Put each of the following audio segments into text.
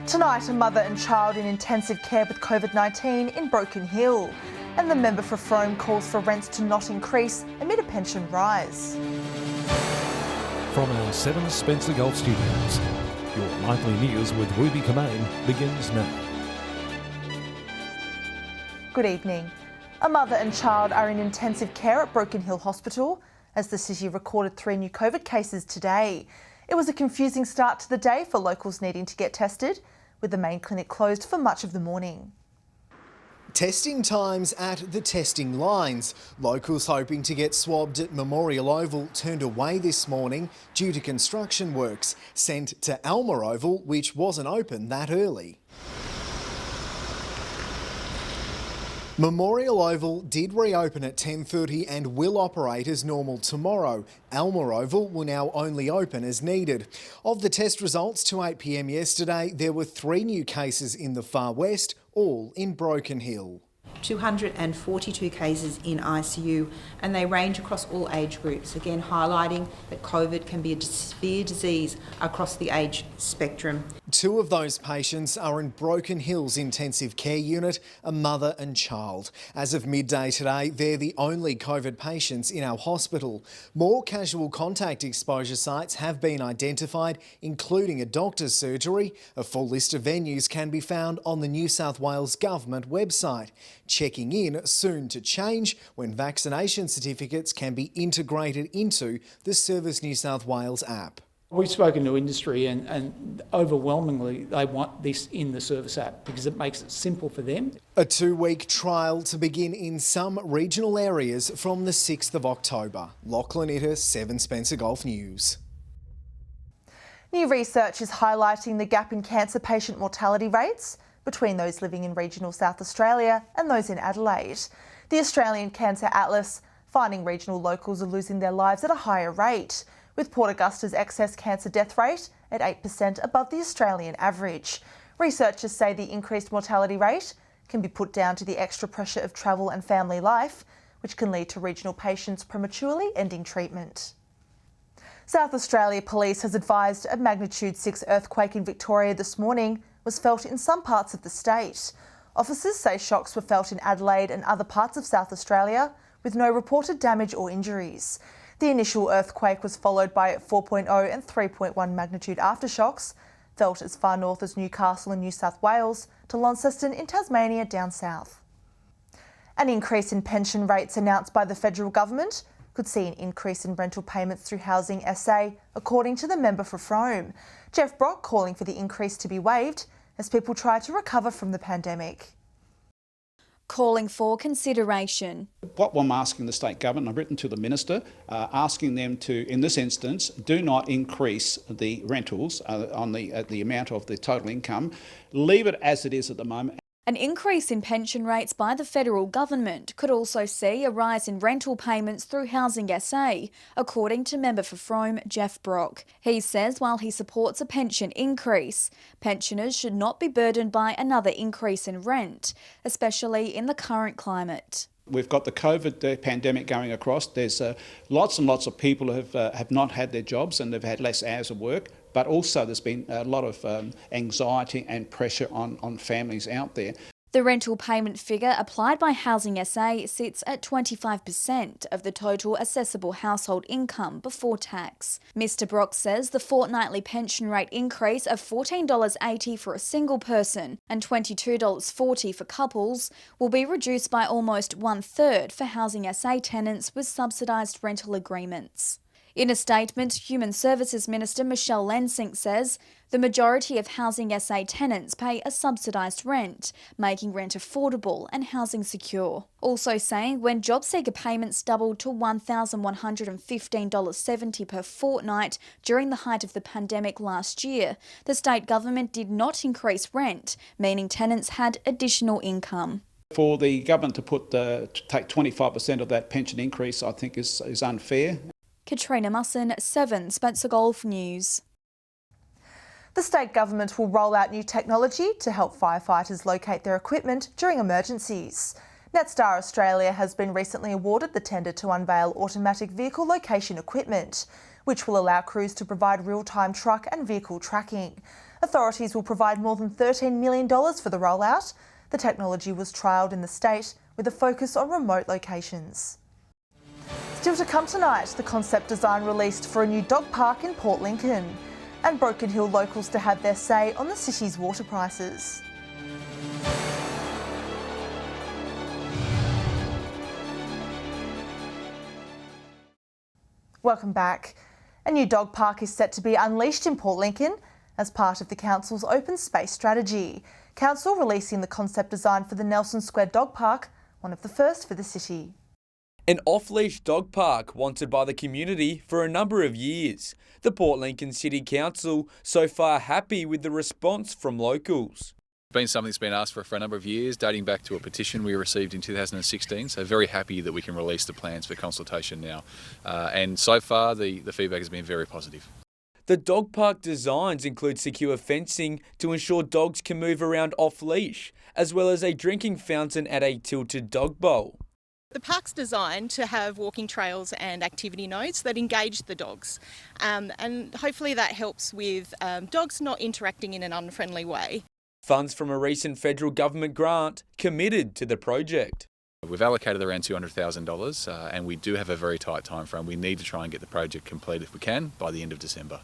Tonight, a mother and child in intensive care with COVID-19 in Broken Hill. And the member for Frome calls for rents to not increase amid a pension rise. From our 7 Spencer Gulf studios, your nightly news with Ruby Kamain begins now. Good evening. A mother and child are in intensive care at Broken Hill Hospital as the city recorded 3 new COVID cases today. It was a confusing start to the day for locals needing to get tested, with the main clinic closed for much of the morning. Testing times at the testing lines. Locals hoping to get swabbed at Memorial Oval turned away this morning due to construction works, sent to Alma Oval, which wasn't open that early. Memorial Oval did reopen at 10:30 and will operate as normal tomorrow. Alma Oval will now only open as needed. Of the test results to 8 p.m. yesterday, there were 3 new cases in the Far West, all in Broken Hill. 242 cases in ICU, and they range across all age groups, again highlighting that COVID can be a severe disease across the age spectrum. 2 of those patients are in Broken Hill's intensive care unit, a mother and child. As of midday today, they're the only COVID patients in our hospital. More casual contact exposure sites have been identified, including a doctor's surgery. A full list of venues can be found on the New South Wales Government website. Checking in soon to change when vaccination certificates can be integrated into the Service New South Wales app. We've spoken to industry and overwhelmingly they want this in the service app because it makes it simple for them. A 2-week trial to begin in some regional areas from the 6th of October. Lachlan Itter, 7 Spencer Gulf News. New research is highlighting the gap in cancer patient mortality rates between those living in regional South Australia and those in Adelaide. The Australian Cancer Atlas finding regional locals are losing their lives at a higher rate, with Port Augusta's excess cancer death rate at 8% above the Australian average. Researchers say the increased mortality rate can be put down to the extra pressure of travel and family life, which can lead to regional patients prematurely ending treatment. South Australia Police has advised a magnitude 6 earthquake in Victoria this morning was felt in some parts of the state. Officers say shocks were felt in Adelaide and other parts of South Australia, with no reported damage or injuries. The initial earthquake was followed by 4.0 and 3.1 magnitude aftershocks, felt as far north as Newcastle in New South Wales to Launceston in Tasmania down south. An increase in pension rates announced by the federal government could see an increase in rental payments through Housing SA, according to the member for Frome. Jeff Brock calling for the increase to be waived as people try to recover from the pandemic. Calling for consideration. What I'm asking the state government, I've written to the minister, asking them to, in this instance, do not increase the rentals on the amount of the total income. Leave it as it is at the moment. An increase in pension rates by the federal government could also see a rise in rental payments through Housing SA, according to member for Frome, Jeff Brock. He says while he supports a pension increase, pensioners should not be burdened by another increase in rent, especially in the current climate. We've got the COVID pandemic going across. There's lots and lots of people who have not had their jobs and they've had less hours of work. But also there's been a lot of anxiety and pressure on families out there. The rental payment figure applied by Housing SA sits at 25% of the total assessable household income before tax. Mr Brock says the fortnightly pension rate increase of $14.80 for a single person and $22.40 for couples will be reduced by almost 1/3 for Housing SA tenants with subsidised rental agreements. In a statement, Human Services Minister Michelle Lensink says the majority of Housing SA tenants pay a subsidised rent, making rent affordable and housing secure. Also saying when job seeker payments doubled to $1,115.70 per fortnight during the height of the pandemic last year, the state government did not increase rent, meaning tenants had additional income. For the government to take 25% of that pension increase, I think is unfair. Katrina Musson, 7 Spencer Gulf News. The state government will roll out new technology to help firefighters locate their equipment during emergencies. Netstar Australia has been recently awarded the tender to unveil automatic vehicle location equipment, which will allow crews to provide real-time truck and vehicle tracking. Authorities will provide more than $13 million for the rollout. The technology was trialled in the state with a focus on remote locations. Still to come tonight, the concept design released for a new dog park in Port Lincoln, and Broken Hill locals to have their say on the city's water prices. Welcome back. A new dog park is set to be unleashed in Port Lincoln as part of the council's open space strategy. Council releasing the concept design for the Nelson Square Dog Park, one of the first for the city. An off-leash dog park wanted by the community for a number of years. The Port Lincoln City Council so far happy with the response from locals. Been something that's been asked for a number of years, dating back to a petition we received in 2016, so very happy that we can release the plans for consultation now. And so far the feedback has been very positive. The dog park designs include secure fencing to ensure dogs can move around off-leash, as well as a drinking fountain at a tilted dog bowl. The park's designed to have walking trails and activity nodes that engage the dogs, and hopefully that helps with dogs not interacting in an unfriendly way. Funds from a recent federal government grant committed to the project. We've allocated around $200,000 and we do have a very tight time frame. We need to try and get the project complete if we can by the end of December.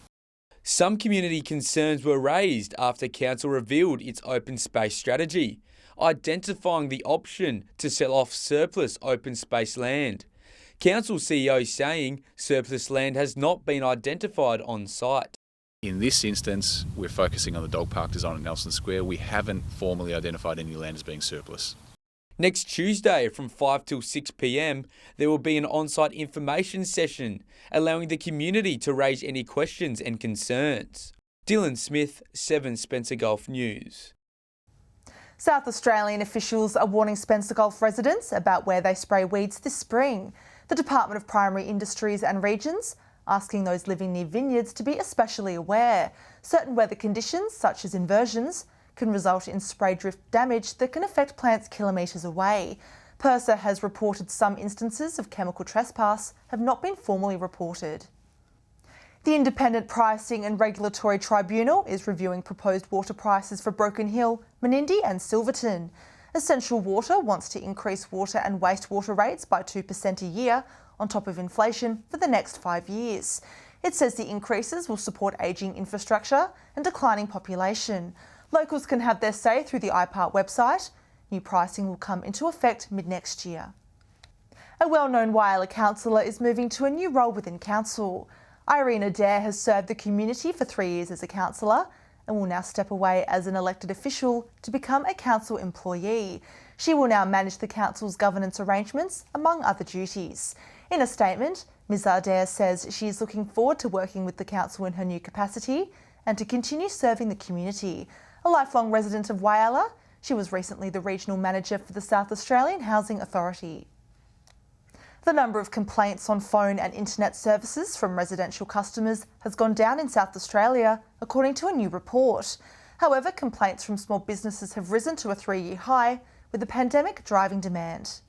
Some community concerns were raised after council revealed its open space strategy, identifying the option to sell off surplus open space land. Council CEO saying surplus land has not been identified on site. In this instance, we're focusing on the dog park design at Nelson Square. We haven't formally identified any land as being surplus. Next Tuesday from 5 till 6 p.m, there will be an on-site information session, allowing the community to raise any questions and concerns. Dylan Smith, 7 Spencer Gulf News. South Australian officials are warning Spencer Gulf residents about where they spray weeds this spring. The Department of Primary Industries and Regions asking those living near vineyards to be especially aware. Certain weather conditions, such as inversions, can result in spray drift damage that can affect plants kilometres away. PIRSA has reported some instances of chemical trespass have not been formally reported. The Independent Pricing and Regulatory Tribunal is reviewing proposed water prices for Broken Hill, Menindee and Silverton. Essential Water wants to increase water and wastewater rates by 2% a year on top of inflation for the next 5 years. It says the increases will support ageing infrastructure and declining population. Locals can have their say through the IPART website. New pricing will come into effect mid-next year. A well-known Whyalla councillor is moving to a new role within council. Irene Adair has served the community for 3 years as a councillor and will now step away as an elected official to become a council employee. She will now manage the council's governance arrangements, among other duties. In a statement, Ms Adair says she is looking forward to working with the council in her new capacity and to continue serving the community. A lifelong resident of Whyalla, she was recently the regional manager for the South Australian Housing Authority. The number of complaints on phone and internet services from residential customers has gone down in South Australia, according to a new report. However, complaints from small businesses have risen to a 3-year high, with the pandemic driving demand.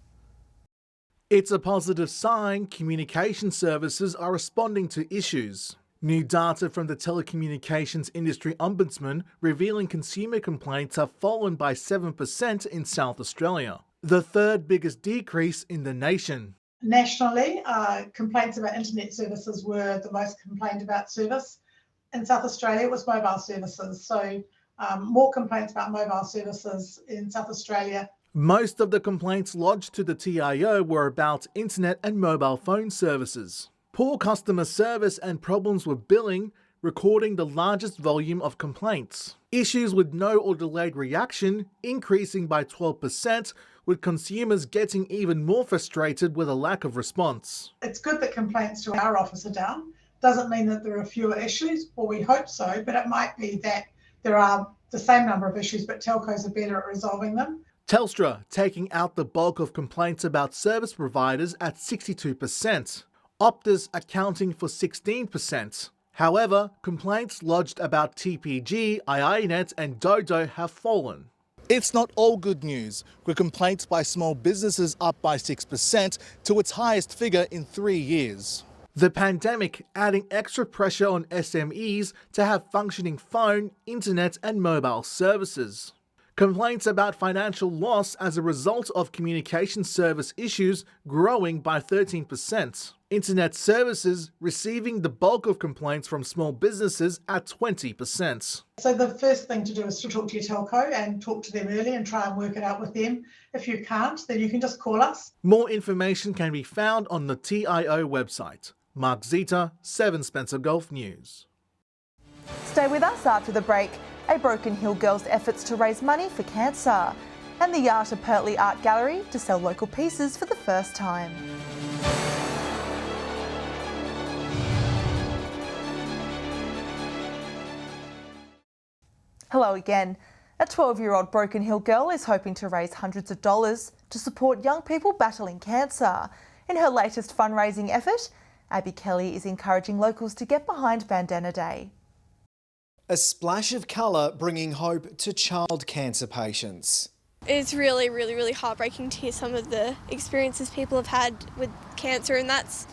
It's a positive sign communication services are responding to issues. New data from the Telecommunications Industry Ombudsman revealing consumer complaints have fallen by 7% in South Australia, the third biggest decrease in the nation. Nationally, complaints about internet services were the most complained about service. In South Australia, it was mobile services. So more complaints about mobile services in South Australia. Most of the complaints lodged to the TIO were about internet and mobile phone services. Poor customer service and problems with billing, recording the largest volume of complaints. Issues with no or delayed reaction increasing by 12%, with consumers getting even more frustrated with a lack of response. It's good that complaints to our office are down. Doesn't mean that there are fewer issues, or we hope so, but it might be that there are the same number of issues, but telcos are better at resolving them. Telstra taking out the bulk of complaints about service providers at 62%. Optus accounting for 16%. However, complaints lodged about TPG, iiNet and Dodo have fallen. It's not all good news, with complaints by small businesses up by 6% to its highest figure in 3 years. The pandemic adding extra pressure on SMEs to have functioning phone, internet and mobile services. Complaints about financial loss as a result of communication service issues growing by 13%. Internet services receiving the bulk of complaints from small businesses at 20%. So the first thing to do is to talk to your telco and talk to them early and try and work it out with them. If you can't, then you can just call us. More information can be found on the TIO website. Mark Zita, 7 Spencer Gulf News. Stay with us after the break. A Broken Hill girl's efforts to raise money for cancer. And the Yata Pertley Art Gallery to sell local pieces for the first time. Hello again. A 12-year-old Broken Hill girl is hoping to raise hundreds of dollars to support young people battling cancer. In her latest fundraising effort, Abby Kelly is encouraging locals to get behind Bandana Day. A splash of colour bringing hope to child cancer patients. It's really heartbreaking to hear some of the experiences people have had with cancer, and that's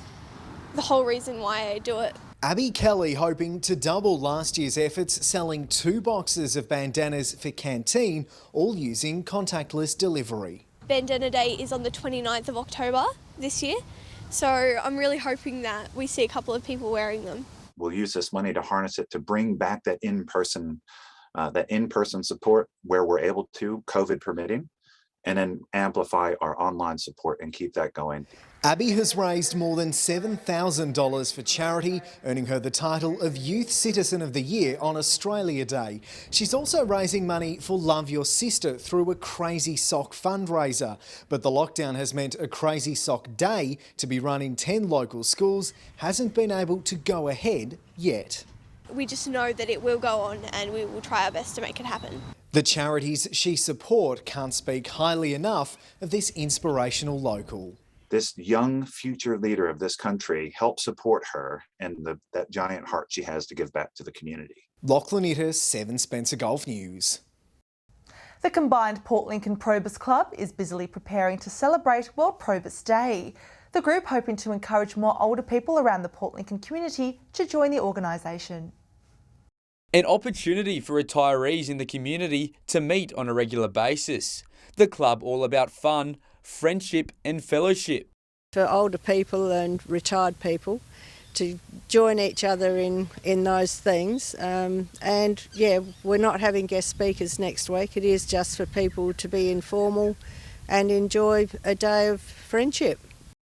the whole reason why I do it. Abby Kelly hoping to double last year's efforts, selling 2 boxes of bandanas for Canteen, all using contactless delivery. Bandana Day is on the 29th of October this year, so I'm really hoping that we see a couple of people wearing them. We'll use this money to harness it to bring back that in-person support where we're able to, COVID permitting, and then amplify our online support and keep that going. Abby has raised more than $7,000 for charity, earning her the title of Youth Citizen of the Year on Australia Day. She's also raising money for Love Your Sister through a Crazy Sock fundraiser. But the lockdown has meant a Crazy Sock Day to be run in 10 local schools hasn't been able to go ahead yet. We just know that it will go on and we will try our best to make it happen. The charities she supports can't speak highly enough of this inspirational local. This young future leader of this country help support her and that giant heart she has to give back to the community. Lachlan Itter, 7 Spencer Gulf News. The combined Port Lincoln Probus Club is busily preparing to celebrate World Probus Day. The group hoping to encourage more older people around the Port Lincoln community to join the organisation. An opportunity for retirees in the community to meet on a regular basis. The club all about fun, friendship and fellowship. For older people and retired people to join each other in those things. And yeah, we're not having guest speakers next week. It is just for people to be informal and enjoy a day of friendship.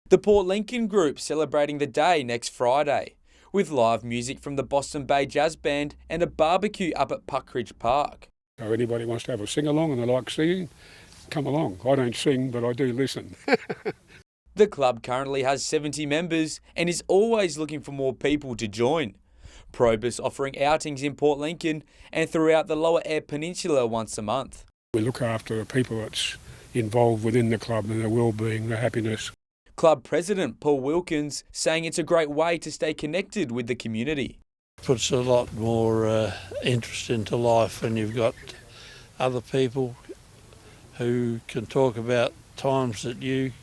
The Port Lincoln group celebrating the day next Friday, with live music from the Boston Bay Jazz Band and a barbecue up at Puckridge Park. So anybody wants to have a sing-along and they like singing, come along. I don't sing, but I do listen. The club currently has 70 members and is always looking for more people to join. Probus offering outings in Port Lincoln and throughout the Lower Eyre Peninsula once a month. We look after the people that's involved within the club and their well-being, their happiness. Club President Paul Wilkins saying it's a great way to stay connected with the community. Puts a lot more interest into life when you've got other people who can talk about times that you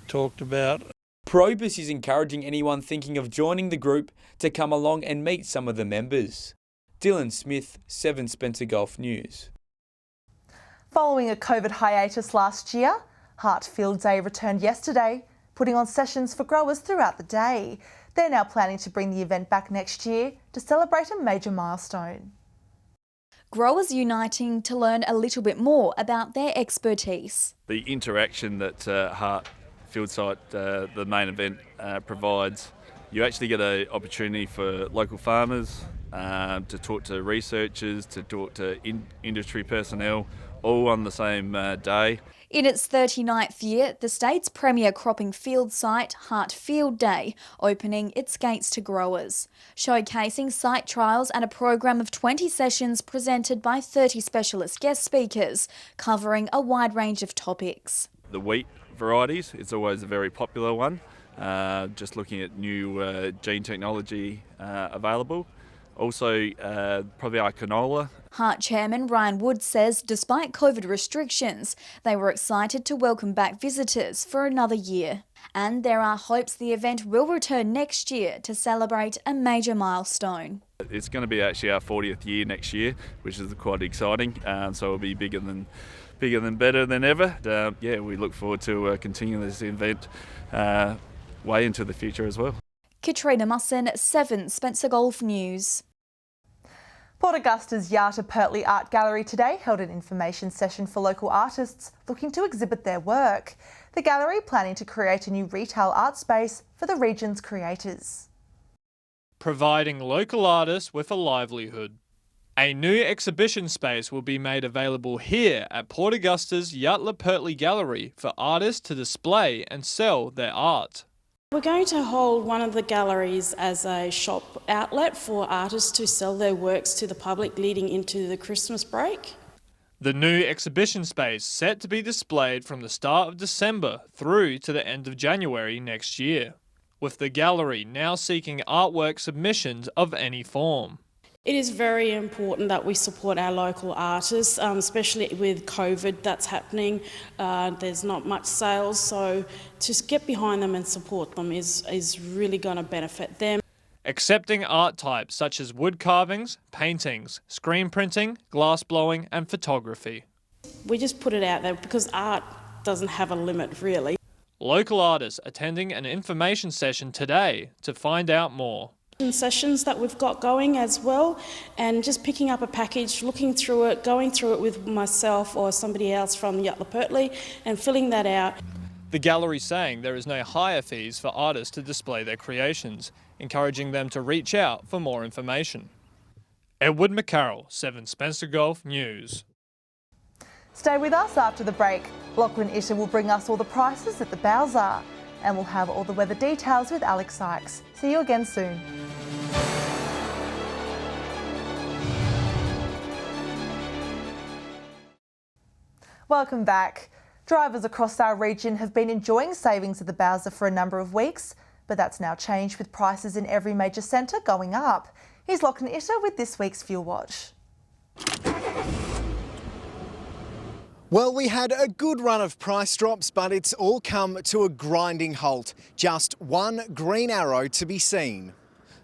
talked about. Probus is encouraging anyone thinking of joining the group to come along and meet some of the members. Dylan Smith, 7 Spencer Gulf News. Following a COVID hiatus last year, Heartfield Day returned yesterday, putting on sessions for growers throughout the day. They're now planning to bring the event back next year to celebrate a major milestone. Growers uniting to learn a little bit more about their expertise. The interaction that Heartfield site, the main event, provides, you actually get an opportunity for local farmers to talk to researchers, to talk to industry personnel, all on the same day. In its 39th year, the state's premier cropping field site, Heartfield Day, opening its gates to growers, showcasing site trials and a program of 20 sessions presented by 30 specialist guest speakers, covering a wide range of topics. The wheat varieties, it's always a very popular one, just looking at new gene technology available. Also, probably our canola. Heart Chairman Ryan Wood says despite COVID restrictions, they were excited to welcome back visitors for another year. And there are hopes the event will return next year to celebrate a major milestone. It's going to be actually our 40th year next year, which is quite exciting. So it'll be bigger than better than ever. Yeah, we look forward to continuing this event way into the future as well. Katrina Musson, 7 Spencer Golf News. Port Augusta's Yata Pertley Art Gallery today held an information session for local artists looking to exhibit their work. The gallery planning to create a new retail art space for the region's creators. Providing local artists with a livelihood. A new exhibition space will be made available here at Port Augusta's Yata Pertley Gallery for artists to display and sell their art. We're going to hold one of the galleries as a shop outlet for artists to sell their works to the public leading into the Christmas break. The new exhibition space set to be displayed from the start of December through to the end of January next year, with the gallery now seeking artwork submissions of any form. It is very important that we support our local artists, especially with COVID that's happening. There's not much sales, so to get behind them and support them is really going to benefit them. Accepting art types such as wood carvings, paintings, screen printing, glass blowing and photography. We just put it out there because art doesn't have a limit really. Local artists attending an information session today to find out more. Sessions that we've got going as well, and just picking up a package, looking through it, going through it with myself or somebody else from Yata Pertley and filling that out. The gallery saying there is no higher fees for artists to display their creations, encouraging them to reach out for more information. Edward McCarroll, 7 Spencer Golf News. Stay with us after the break. Lachlan Itter will bring us all the prices at the Bowser. And we'll have all the weather details with Alex Sykes. See you again soon. Welcome back. Drivers across our region have been enjoying savings at the Bowser for a number of weeks, but that's now changed with prices in every major centre going up. Here's Lachlan Itter with this week's Fuel Watch. Well, we had a good run of price drops, but it's all come to a grinding halt. Just one green arrow to be seen.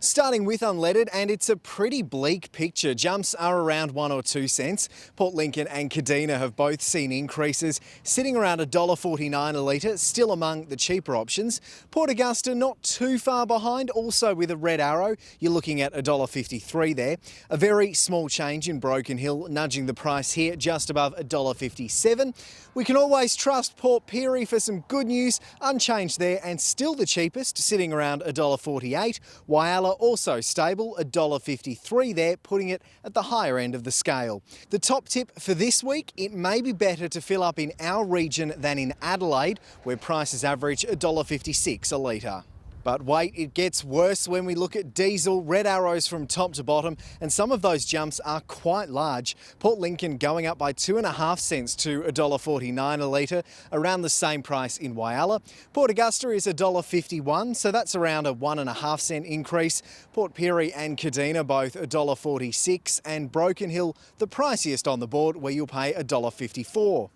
Starting with unleaded, and it's a pretty bleak picture. Jumps are around 1 or 2 cents. Port Lincoln and Kadina have both seen increases, sitting around $1.49 a litre, still among the cheaper options. Port Augusta not too far behind, also with a red arrow. You're looking at $1.53 there. A very small change in Broken Hill, nudging the price here just above $1.57. We can always trust Port Pirie for some good news, unchanged there and still the cheapest, sitting around $1.48. Whyalla also stable, $1.53 there, putting it at the higher end of the scale. The top tip for this week, it may be better to fill up in our region than in Adelaide, where prices average $1.56 a litre. But wait, it gets worse when we look at diesel, red arrows from top to bottom, and some of those jumps are quite large. Port Lincoln going up by 2.5 cents to $1.49 a litre, around the same price in Whyalla. Port Augusta is $1.51, so that's around a 1.5 cent increase. Port Pirie and Kadina both $1.46, and Broken Hill the priciest on the board, where you'll pay $1.54.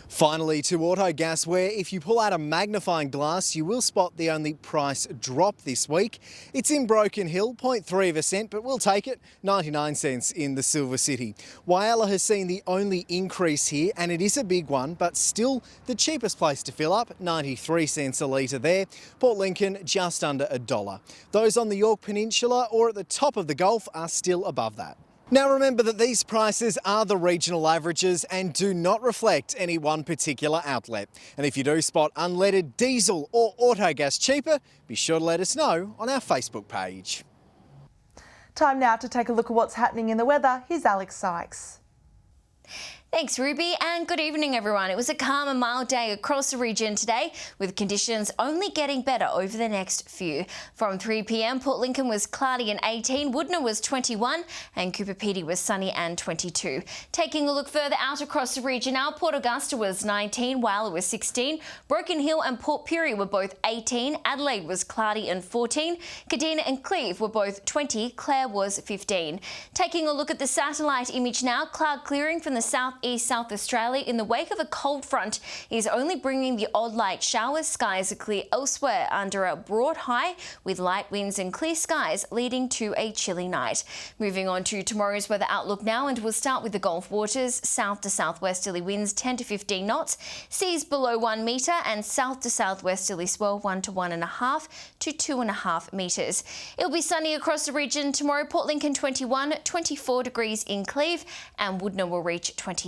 Finally to Autogas, where if you pull out a magnifying glass you will spot the only price drop this week. It's in Broken Hill, 0.3 of a cent, but we'll take it, 99 cents in the Silver City. Whyalla has seen the only increase here, and it is a big one, but still the cheapest place to fill up, 93 cents a litre there. Port Lincoln just under $1. Those on the York Peninsula or at the top of the Gulf are still above that. Now remember that these prices are the regional averages and do not reflect any one particular outlet. And if you do spot unleaded, diesel or Autogas cheaper, be sure to let us know on our Facebook page. Time now to take a look at what's happening in the weather. Here's Alex Sykes. Thanks, Ruby, and good evening, everyone. It was a calm and mild day across the region today, with conditions only getting better over the next few. From 3 p.m, Port Lincoln was cloudy and 18, Woodner was 21, and Cooper Pedy was sunny and 22. Taking a look further out across the region now, Port Augusta was 19, Whyalla was 16, Broken Hill and Port Pirie were both 18, Adelaide was cloudy and 14, Kadina and Cleve were both 20, Clare was 15. Taking a look at the satellite image now, cloud clearing from the southeast South Australia in the wake of a cold front is only bringing the odd light showers. Skies are clear elsewhere under a broad high with light winds and clear skies leading to a chilly night. Moving on to tomorrow's weather outlook now, and we'll start with the Gulf waters. South to southwesterly winds 10 to 15 knots, seas below 1 metre, and south to southwesterly swell 1 to 1.5 to 2.5 metres. It'll be sunny across the region tomorrow. Port Lincoln 21, 24 degrees in Cleve, and Woodner will reach 27.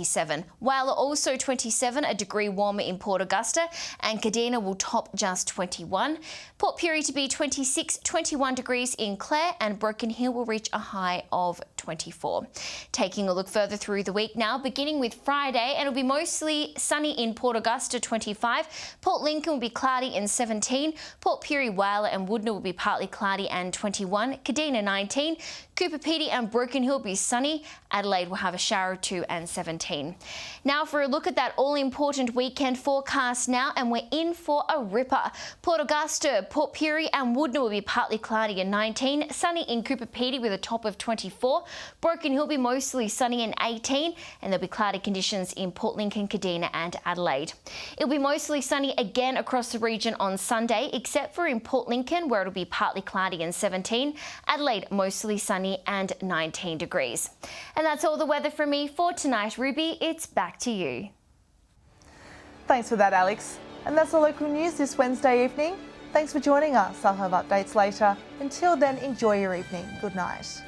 Whyalla also 27, a degree warmer in Port Augusta, and Kadina will top just 21. Port Pirie to be 26, 21 degrees in Clare, and Broken Hill will reach a high of 24. Taking a look further through the week now, beginning with Friday, and it'll be mostly sunny in Port Augusta 25, Port Lincoln will be cloudy and 17, Port Pirie, Whyalla and Woodner will be partly cloudy and 21, Kadina 19, Cooper Pedy and Broken Hill will be sunny, Adelaide will have a shower or two and 17. Now for a look at that all-important weekend forecast now, and we're in for a ripper. Port Augusta, Port Pirie and Woodner will be partly cloudy and 19, sunny in Cooper Pedy with a top of 24, Broken Hill will be mostly sunny and 18, and there'll be cloudy conditions in Port Lincoln, Kadina and Adelaide. It'll be mostly sunny again across the region on Sunday, except for in Port Lincoln where it'll be partly cloudy and 17, Adelaide mostly sunny and 19 degrees. And that's all the weather from me for tonight. Ruby, it's back to you. Thanks for that, Alex. And that's the local news this Wednesday evening. Thanks for joining us. I'll have updates later. Until then, enjoy your evening. Good night.